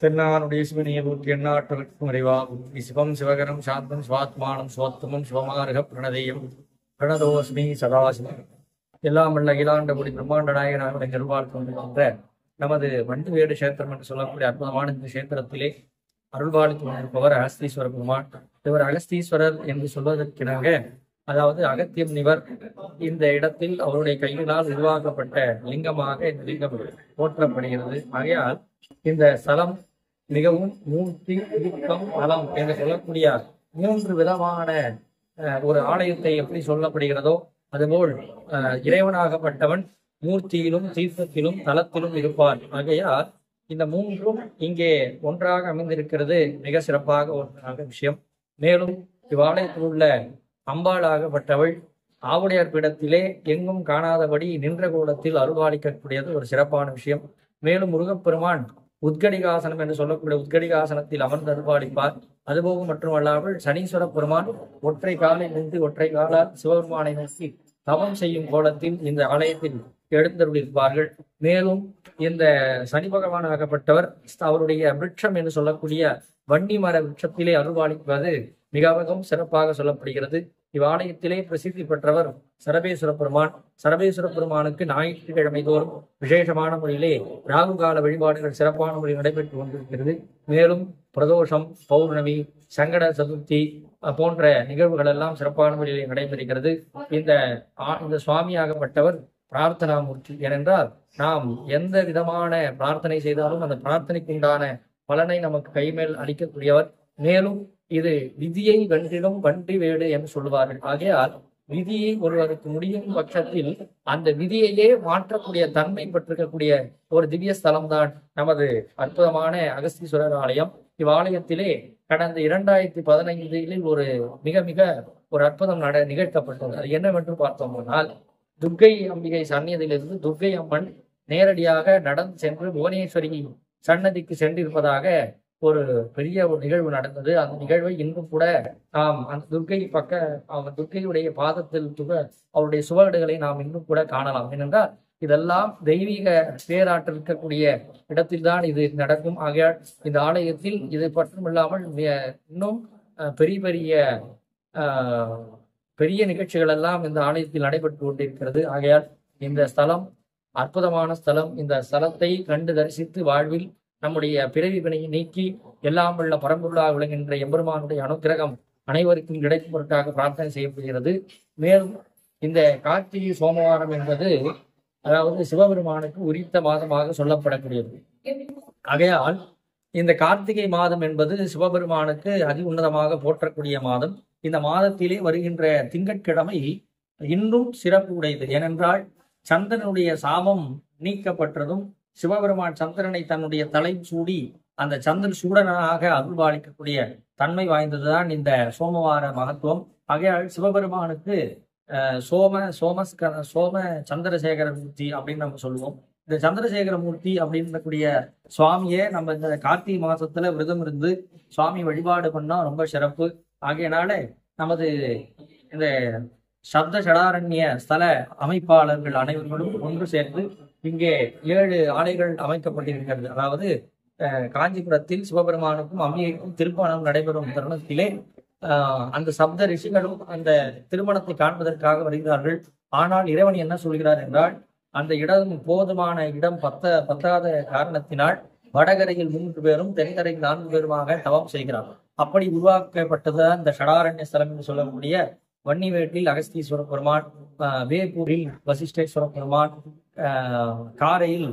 தென்னானுடைய சிவனையை போற்றி எண்ணாற்றலுக்கும் நிறைவாகும் சிவம் சிவகரம் சாந்தம் சுவாத்மானம் சுவத்தமும் சிவமார்க பிரணதேயம் பிரணதோஸ்மி சதாசிவம் எல்லாம் வல்ல அகிலாண்டபடி பிரம்மாண்ட நாயகனாக நிர்வாகம் கொண்டிருக்கின்ற நமது வண்டுவேடு கஷேத்திரம் என்று சொல்லக்கூடிய அற்புதமான இந்த கஷேத்திரத்திலே அருள்பாலித்து கொண்டிருப்பவர் அகஸ்தீஸ்வர பெருமான். இவர் அகஸ்தீஸ்வரர் என்று சொல்வதற்கினாக, அதாவது அகத்தியம் நிவர், இந்த இடத்தில் அவருடைய கையினால் உருவாக்கப்பட்ட லிங்கமாக இந்த லிங்கம் போற்றப்படுகிறது. ஆகையால் இந்த ஸ்தலம் மிகவும் மூர்த்தி இறுக்கம் தலம் என்று சொல்லக்கூடிய மூன்று விதமான ஒரு ஆலயத்தை எப்படி சொல்லப்படுகிறதோ அதுபோல் இறைவனாகப்பட்டவன் மூர்த்தியிலும் தீர்த்தத்திலும் தலத்திலும் இருப்பார். ஆகையால் இந்த மூன்றும் இங்கே ஒன்றாக அமைந்திருக்கிறது மிக சிறப்பாக ஒரு விஷயம். மேலும் இவ்வாலயத்தில் உள்ள அம்பாளாகப்பட்டவள் ஆவுடையார் பீடத்திலே எங்கும் காணாதபடி நின்ற கோலத்தில் அருள்பாலிக்கக்கூடியது ஒரு சிறப்பான விஷயம். மேலும் முருகப்பெருமான் உத்கடிகாசனம் என்று சொல்லக்கூடிய உத்கடிகாசனத்தில் அமர்ந்து அருள்பாலிப்பார். அதுபோக மட்டுமல்லாமல் சனீஸ்வர பெருமான் ஒற்றை காலில் நின்று ஒற்றை காலால் சிவபெருமானை நோக்கி தவம் செய்யும் கோலத்தில் இந்த ஆலயத்தில் எழுந்தருளிருப்பார்கள். மேலும் இந்த சனி பகவானாகப்பட்டவர் அவருடைய விருட்சம் என்று சொல்லக்கூடிய வன்னி மர விருட்சத்திலே அருள்பாலிப்பது மிகவும் சிறப்பாக சொல்லப்படுகிறது. இவ்வாலயத்திலே பிரசித்தி பெற்றவர் சரபேஸ்வர பெருமான். சரபேஸ்வர பெருமானுக்கு ஞாயிற்றுக்கிழமை தோறும் விசேஷமான முறையிலே ராகு கால வழிபாடுகள் சிறப்பான முறையில் நடைபெற்று கொண்டிருக்கிறது. மேலும் பிரதோஷம், பௌர்ணமி, சங்கட சதுர்த்தி போன்ற நிகழ்வுகள் எல்லாம் சிறப்பான முறையிலே நடைபெறுகிறது. இந்த சுவாமியாகப்பட்டவர் பிரார்த்தனாமூர்த்தி. ஏனென்றால் நாம் எந்த விதமான பிரார்த்தனை செய்தாலும் அந்த பிரார்த்தனைக்கு உண்டான பலனை நமக்கு கைமேல் அளிக்கக்கூடியவர். மேலும் இது விதியை வென்றிடும் வண்டி வேடு என்று சொல்லுவார்கள். ஆகையால் விதியை ஒருவருக்கு முடியும் பட்சத்தில் அந்த விதியையே மாற்றக்கூடிய தன்மை பெற்றிருக்கக்கூடிய ஒரு திவ்ய ஸ்தலம் தான் நமது அற்புதமான அகஸ்தீஸ்வரர் ஆலயம். இவ்வாலயத்திலே கடந்த 2015 ஒரு மிக ஒரு அற்புதம் நிகழ்த்தப்பட்டது. அது என்னவென்று பார்த்தோம்னால், துர்க்கை அம்பிகை சந்நிதியிலிருந்து துர்க்கை அம்மன் நேரடியாக நடந்து சென்று புவனேஸ்வரி சன்னதிக்கு சென்றிருப்பதாக ஒரு பெரிய ஒரு நிகழ்வு நடந்தது. அந்த நிகழ்வை இன்னும் கூட நாம் அந்த துர்க்கையுடைய பாதத்தில் அவருடைய சுவடுகளை நாம் இன்னும் கூட காணலாம். ஏனென்றால் இதெல்லாம் தெய்வீக பேராற்றல் இருக்கக்கூடிய இடத்தில்தான் இது நடக்கும். ஆகையால் இந்த ஆலயத்தில் இது பற்றுமில்லாமல் இன்னும் பெரிய நிகழ்ச்சிகள் எல்லாம் இந்த ஆலயத்தில் நடைபெற்று கொண்டிருக்கிறது. ஆகையால் இந்த ஸ்தலம் அற்புதமான ஸ்தலம். இந்த ஸ்தலத்தை கண்டு தரிசித்து வாழ்வில் நம்முடைய பிறவி வினையை நீக்கி எல்லாம் உள்ள பரம்பொருளாக விளங்குகின்ற எம்பெருமானுடைய அனுக்கிரகம் அனைவருக்கும் கிடைக்கும் பொருட்டாக பிரார்த்தனை செய்யப்படுகிறது. மேலும் இந்த கார்த்திகை சோமவாரம் என்பது அதாவது சிவபெருமானுக்கு உரித்த மாதமாக சொல்லப்படக்கூடியது. ஆகையால் இந்த கார்த்திகை மாதம் என்பது சிவபெருமானுக்கு அதி உன்னதமாக போற்றக்கூடிய மாதம். இந்த மாதத்திலே வருகின்ற திங்கட்கிழமை இன்னும் சிறப்பு உடையது. ஏனென்றால் சந்திரனுடைய சாபம் நீக்கப்பட்டதும் சிவபெருமான் சந்திரனை தன்னுடைய தலை சூடி அந்த சந்திர சூடனாக அருள்பாலிக்கக்கூடிய தன்மை வாய்ந்ததுதான் இந்த சோமவார மகத்துவம். ஆகையால் சிவபெருமானுக்கு சோம சந்திரசேகர மூர்த்தி அப்படின்னு நம்ம சொல்லுவோம். இந்த சந்திரசேகர மூர்த்தி அப்படின்றக்கூடிய சுவாமியே நம்ம இந்த கார்த்திகை மாசத்துல விரதம் இருந்து சுவாமி வழிபாடு பண்ணா ரொம்ப சிறப்பு. ஆகையினால நமது இந்த சப்த சடாரண்ய ஸ்தல அமைப்பாளர்கள் அனைவர்களும் ஒன்று சேர்ந்து இங்கே 7 ஆலைகள் அமைக்கப்பட்டிருக்கிறது. அதாவது காஞ்சிபுரத்தில் சிவபெருமானுக்கும் அம்மியைக்கும் திருமணம் நடைபெறும் தருணத்திலே அந்த சப்த ரிஷிகளும் அந்த திருமணத்தை காண்பதற்காக வருகிறார்கள். ஆனால் இறைவன் என்ன சொல்கிறார் என்றால், அந்த இடம் போதுமான இடம் பத்தாத காரணத்தினால் வடகரையில் 3 பேரும் தென்கரையில் 4 பேருமாக தவம் செய்கிறார். அப்படி உருவாக்கப்பட்டதுதான் இந்த ஷடாரண்ய ஸ்தலம் என்று சொல்லக்கூடிய வன்னிவேட்டில் அகஸ்தீஸ்வர பெருமான், வேப்பூரில் வசிஷ்டேஸ்வர பெருமான், காரையில்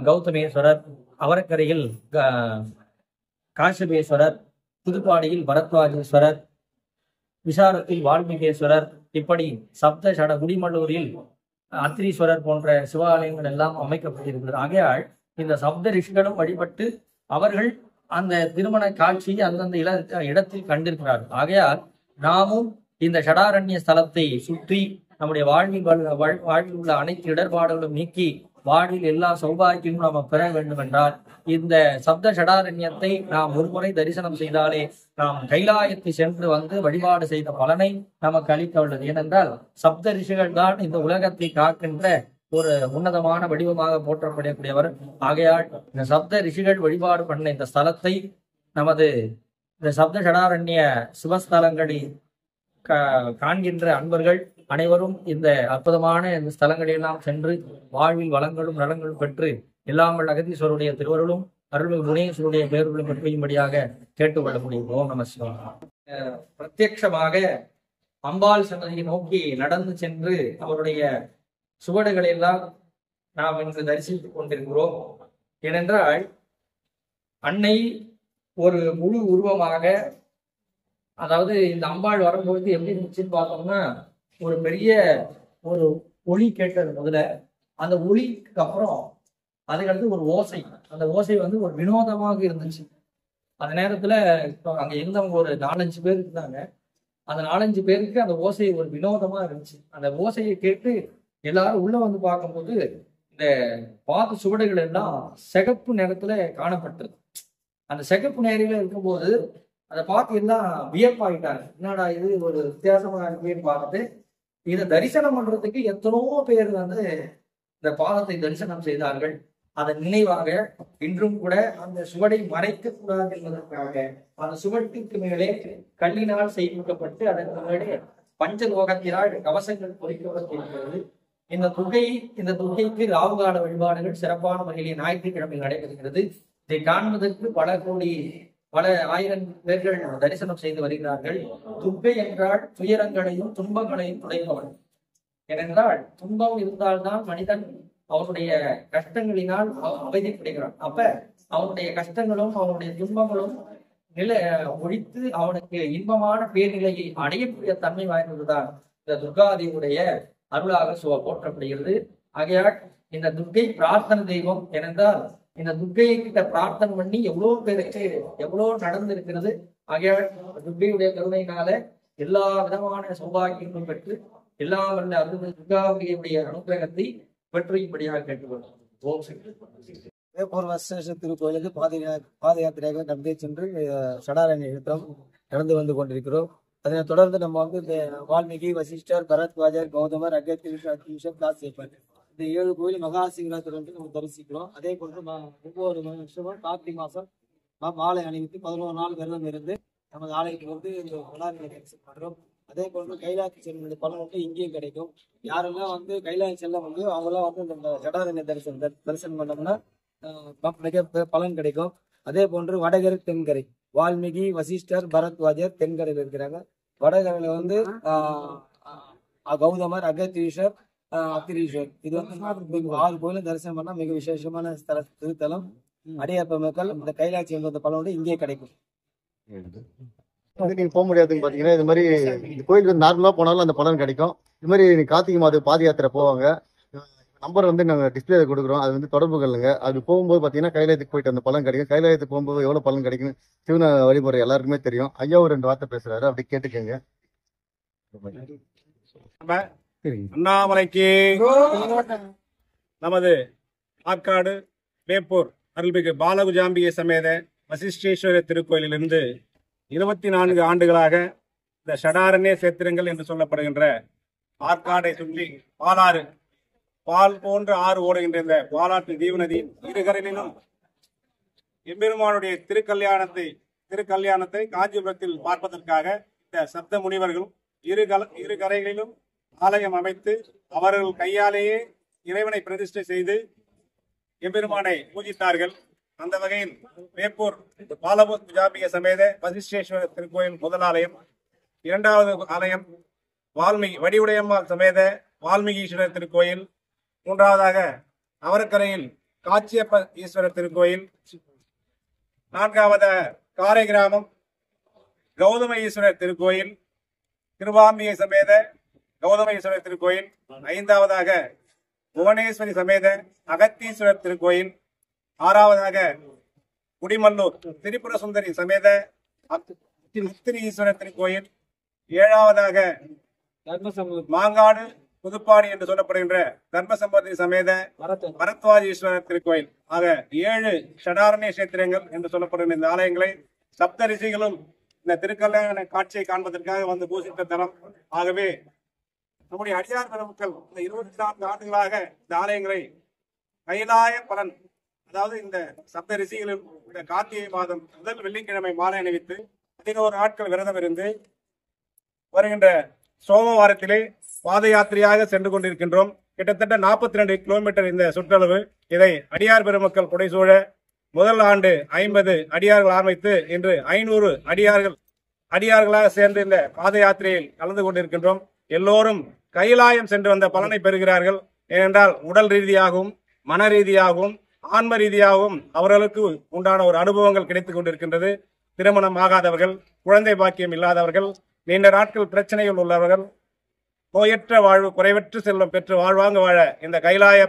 கௌதமேஸ்வரர், அவரக்கரையில் காசிபேஸ்வரர், புதுப்பாடியில் பரத்வாஜேஸ்வரர், விசாரத்தில் வால்மீகேஸ்வரர், இப்படி சப்த சட குடிமல்லூரில் அத்திரீஸ்வரர் போன்ற சிவாலயங்கள் எல்லாம் அமைக்கப்பட்டிருக்கிறது. ஆகையால் இந்த சப்த ரிஷிகளும் வழிபட்டு அவர்கள் அந்த திருமண காட்சியை அந்தந்த இடத்தில் கண்டிருக்கிறார்கள். ஆகையால் நாமும் இந்த ஷடாரண்ய ஸ்தலத்தை சுற்றி நம்முடைய வாழ்வில் உள்ள அனைத்து இடர்பாடுகளும் நீக்கி வாழ்வில் எல்லா சௌபாகியமும் நாம் பெற வேண்டும் என்றால் இந்த சப்த ஷடாரண்யத்தை நாம் ஒருமுறை தரிசனம் செய்தாலே நாம் கைலாயத்தை சென்று வந்து வழிபாடு செய்த பலனை நமக்கு அளிக்க உள்ளது. ஏனென்றால் சப்த ரிஷிகள் தான் இந்த உலகத்தை காக்கின்ற ஒரு உன்னதமான வடிவமாக போற்றப்படக்கூடியவர். ஆகையால் இந்த சப்த ரிஷிகள் வழிபாடு பண்ண இந்த ஸ்தலத்தை நமது இந்த சப்த ஷடாரண்ய சிவஸ்தலங்களில் காண்கின்ற அன்பர்கள் அனைவரும் இந்த அற்புதமான இந்த ஸ்தலங்களெல்லாம் சென்று வாழ்வில் வளங்களும் நலங்களும் பெற்று எல்லாமல் அகதீஸ்வருடைய திருவருளும் அருள்மிகு குணேஸ்வருடைய பேருளும் பெற்றும்படியாக கேட்டுக்கொள்ள முடியும். ஓம் நம சிவாய. பிரத்யட்சமாக அம்பாள் சன்னதியை நோக்கி நடந்து சென்று அவருடைய சுவடுகளை எல்லாம் நாம் இன்று தரிசித்துக் கொண்டிருக்கிறோம். ஏனென்றால் அன்னை ஒரு முழு உருவமாக, அதாவது இந்த அம்பாள் வரும்பொழுது எப்படி இருந்துச்சுன்னு பார்த்தோம்னா, ஒரு பெரிய ஒரு ஒளி கேட்டது முதல்ல. அந்த ஒளிக்கு அப்புறம் அதுக்கடுத்து ஒரு ஓசை. அந்த ஓசை வந்து ஒரு வினோதமாக இருந்துச்சு. அந்த நேரத்துல அங்க இருந்தவங்க ஒரு 4-5 பேர் இருந்தாங்க. அந்த 4-5 பேருக்கு அந்த ஓசை ஒரு வினோதமா இருந்துச்சு. அந்த ஓசையை கேட்டு எல்லாரும் உள்ள வந்து பார்க்கும்போது இந்த பாத சுவடுகள் எல்லாம் சிகப்பு நிறத்துல காணப்பட்டது. அந்த சிகப்பு நேரில இருக்கும்போது அதை பார்த்து எல்லாம் வியப்பாயிட்டாங்க. என்னடா இது ஒரு வித்தியாசமா இருக்குன்னு பார்த்துட்டு இதை தரிசனம் பண்றதுக்கு எத்தனையோ பேர் வந்து இந்த பாதத்தை தரிசனம் செய்தார்கள். அதன் நினைவாக இன்றும் கூட அந்த சுவடை மறைக்க கூடாது என்பதற்காக அந்த சுவட்டிற்கு மேலே கல்லினால் செய்விக்கப்பட்டு அதற்கு மேலே பஞ்சலோகத்தினால் கவசங்கள் பொறிக்கப்பட்டிருக்கிறது. இந்த துர்க்கைக்கு ராவுகால வழிபாடுகள் சிறப்பான முறையிலே ஞாயிற்றுக்கிழமை நடைபெறுகிறது. இதை காண்பதற்கு பல ஆயிரம் பேர்கள் தரிசனம் செய்து வருகிறார்கள். துர்க்கை என்றால் துயரங்களையும் துன்பங்களையும் துடைப்பவன். ஏனென்றால் துன்பம் இருந்தால்தான் மனிதன் அவனுடைய கஷ்டங்களினால் அமைதிப்படுகிறான். அப்ப அவனுடைய கஷ்டங்களும் அவனுடைய துன்பங்களும் ஒழித்து அவனுக்கு இன்பமான பேர்நிலையை அடையக்கூடிய தன்மை வாய்ந்ததுதான் இந்த துர்காதேவியுடைய அருளாக போற்றப்படுகிறது. ஆகையால் இந்த துர்க்கை பிரார்த்தனை தெய்வம். ஏனென்றால் இந்த துர்க்கையை கிட்ட பிரார்த்தனை பண்ணி எவ்வளவு பேருக்கு எவ்வளவு நடந்திருக்கிறது. ஆகையால் துர்க்கையுடைய கருணையினால எல்லா விதமான சௌபாகியங்களும் பெற்று எல்லா வல்ல அருள் துர்காவுடைய அனுகிரகத்தை பெற்றும்படியாக கேட்டுக்கொள்கிறோம். ஓம் சக்தி. வேப்பூர் வசேஷ திருக்கோயிலுக்கு பாத யாத்திரையாக நடந்தே சென்று ஷடாரண்ய யுத்தம் நடந்து வந்து கொண்டிருக்கிறோம். அதனை தொடர்ந்து நம்ம வந்து இந்த வால்மீகி, வசிஷ்டர், பரத்வாஜர், கௌதமர், அகத்தியர், காசியப்பர் இந்த 7 கோயில் மகா சிவராத்திரி வந்து நம்ம தரிசிக்கிறோம். அதே போன்று ஒவ்வொரு வருஷமும் கார்த்திகை மாசம் மாலை அணிவித்து 11 நாள் விரதம் இருந்து நமது ஆலயத்துக்கு வந்து இந்த ஷடாரண்ய தரிசனம் பண்றோம். அதே போன்று கைலாசி செல்லும் பலன் வந்து இங்கேயும் கிடைக்கும். யாரெல்லாம் வந்து கைலாசி செல்ல முடியும் அவங்களாம் வந்து இந்த ஷடாரண்ய தரிசனம் பண்ணோம்னா மிக பலன் கிடைக்கும். அதே போன்று வடகரை, தென்கரை வால்மீகி, வசிஷ்டர், பரத்வாஜர் தென்கரையில் இருக்கிறாங்க. வடகரையில வந்து கௌதமர், அகத்தீஸ்வர், அத்திரீஸ்வர். இது வந்து 6 கோயிலும் தரிசனம் பண்ணா மிக விசேஷமான திருத்தலம். அடியாப்ப மக்கள் இந்த கைலாட்சி என்ற பலன் வந்து இங்கே கிடைக்கும். நீங்க போக முடியாதுன்னு பாத்தீங்கன்னா இது மாதிரி இந்த கோயிலுக்கு நார்மலா போனாலும் அந்த பலன் கிடைக்கும். இது மாதிரி கார்த்திகை மாத பாத யாத்திரை போவாங்க. நம்பர் வந்து நாங்க டிஸ்பிளேல கொடுக்குறோம். அது வந்து தொடர்பு கொள்ளுங்க. அது போகும்போது பாத்தீங்கன்னா கைலாயத்துக்கு போயிட்டு அந்த பலன் கிடைக்கும். கைலாயத்துக்கு போகும்போது எவ்வளவு பலன் கிடைக்கும் சிவன வழிமுறை எல்லாருக்குமே தெரியும். ஐயா ஒரு 2 வார்த்தை பேசுறாரு, அப்படி கேட்டுக்கங்க. அண்ணாமலைக்கு நமது ஆற்காடு வேப்பூர் அருள்மிகு பாலகுஜாம்பிகை சமேத வசிஷ்டேஸ்வரர் திருக்கோயிலிருந்து 24 ஆண்டுகளாக இந்த ஷடாரண்ய சேத்திரங்கள் என்று சொல்லப்படுகின்ற ஆற்காடை சுற்றி பால் போன்ற ஆறு ஓடுகின்ற இந்த பாலாற்று தீவுநதியின் இருகரையிலும் எம்பெருமானுடைய திருக்கல்யாணத்தை காஞ்சிபுரத்தில் பார்ப்பதற்காக இந்த சப்த முனிவர்கள் இரு கரைகளிலும் ஆலயம் அமைத்து அவர்கள் கையாலேயே இறைவனை பிரதிஷ்டை செய்து எம்பெருமானை பூஜித்தார்கள். அந்த வகையில் வேப்பூர் பாலகுஜாம்பிகை சமேத வசிஷ்டேஸ்வரர் திருக்கோயில் முதல் ஆலயம். 2வது ஆலயம் வடிவுடையம்மாள் சமேத வால்மீகீஸ்வரர் திருக்கோயில். 3வதாக அவரக்கரையில் காச்சியப்ப ஈஸ்வரர் திருக்கோயில். 4வது காரை கிராமம் கௌதம ஈஸ்வரர் திருக்கோயில், திருவாம்பிகை சமேத கௌதம ஈஸ்வரர் திருக்கோயில். 5வதாக புவனேஸ்வரி சமேத அகத்தீஸ்வரர் திருக்கோயில். 6வதாக குடிமல்லூர் திரிபுர சுந்தரி சமேத அத்திரி ஈஸ்வரர் திருக்கோயில். 7வதாக மாங்காடு புதுப்பாடி என்று சொல்லப்படுகின்ற தர்மசம்பதி சமேத பரத்வாஜீஸ்வரர் திருக்கோயில். ஆக 7 ஷடாரண்ய கஷேத்திரங்கள் என்று சொல்லப்படுகிற இந்த ஆலயங்களை சப்த ரிஷிகளும் இந்த திருக்கல்யாண காட்சியை காண்பதற்காக வந்து பூசித்த தலம். ஆகவே நம்முடைய அடியார் பெருமக்கள் இந்த 24 ஆண்டுகளாக இந்த ஆலயங்களை கைலாய பலன், அதாவது இந்த சப்த ரிஷிகளில் இந்த கார்த்திகை மாதம் முதல் வெள்ளிக்கிழமை மாலை அணிவித்து 11 நாட்கள் விரதம் இருந்து வருகின்ற சோமவாரத்திலே பாத யாத்திரையாக சென்று கொண்டிருக்கின்றோம். கிட்டத்தட்ட 42 கிலோமீட்டர் இந்த சுற்றளவு. இதை அடியார் பெருமக்கள் புடைசூழ முதல் ஆண்டு 50 அடியார்கள் ஆரம்பித்து இன்று 500 அடியார்களாக சேர்ந்து இந்த பாத யாத்திரையில் கலந்து கொண்டிருக்கின்றோம். எல்லோரும் கைலாயம் சென்று வந்த பலனை பெறுகிறார்கள். ஏனென்றால் உடல் ரீதியாகவும் மன ரீதியாகவும் ஆன்ம ரீதியாகவும் அவர்களுக்கு உண்டான ஒரு அனுபவங்கள் கிடைத்துக் கொண்டிருக்கின்றது. திருமணம் ஆகாதவர்கள், குழந்தை பாக்கியம் இல்லாதவர்கள், நீண்ட நாட்கள் பிரச்சனைகள் உள்ளவர்கள், நோயற்ற வாழ்வு, குறைவற்ற செல்வம் பெற்று வாழ்வாங்க வாழ இந்த கைலாய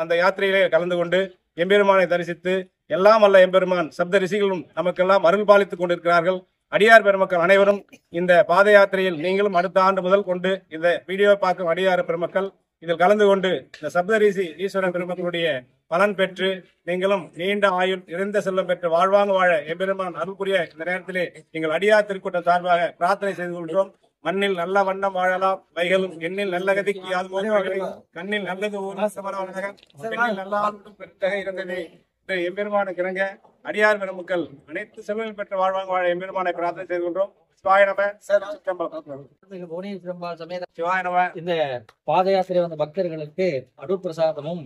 அந்த யாத்திரையிலே கலந்து கொண்டு எம்பெருமானை தரிசித்து எல்லாம் வல்ல எம்பெருமான் சப்த ரிஷிகளும் நமக்கெல்லாம் அருள் பாலித்துக் கொண்டிருக்கிறார்கள். அடியார் பெருமக்கள் அனைவரும் இந்த பாத யாத்திரையில் நீங்களும் அடுத்த ஆண்டு முதல் கொண்டு இந்த வீடியோ பார்க்கும் அடியார் பெருமக்கள் இதில் கலந்து கொண்டு இந்த சப்தரிஷி ஈஸ்வரன் பெருமக்களுடைய பலன் பெற்று நீங்களும் நீண்ட ஆயுள் நிறைந்த செல்வம் பெற்று வாழ்வாங்க வாழ எம்பெருமான் அருள் புரிய இந்த நேரத்திலே நீங்கள் அடியார் திருக்கூட்டம் சார்பாக பிரார்த்தனை செய்து கொள்கிறோம். மண்ணில் நல்ல வண்ணம் வாழலாம் வைகளும் எண்ணில் நல்ல கதிக்கு யாது கண்ணில் நல்லது பெருந்தகை இருந்தது எம்பெருமானுக்கு இறங்க அடியார் பெருமக்கள் அனைத்து செல்வங்கள் பெற்று வாழ்வாங்க வாழ எம்பெருமானை பிரார்த்தனை செய்து கொள்கிறோம். இந்த பாத யாத்திரை வந்த பக்தர்களுக்கு அருள் பிரசாதமும்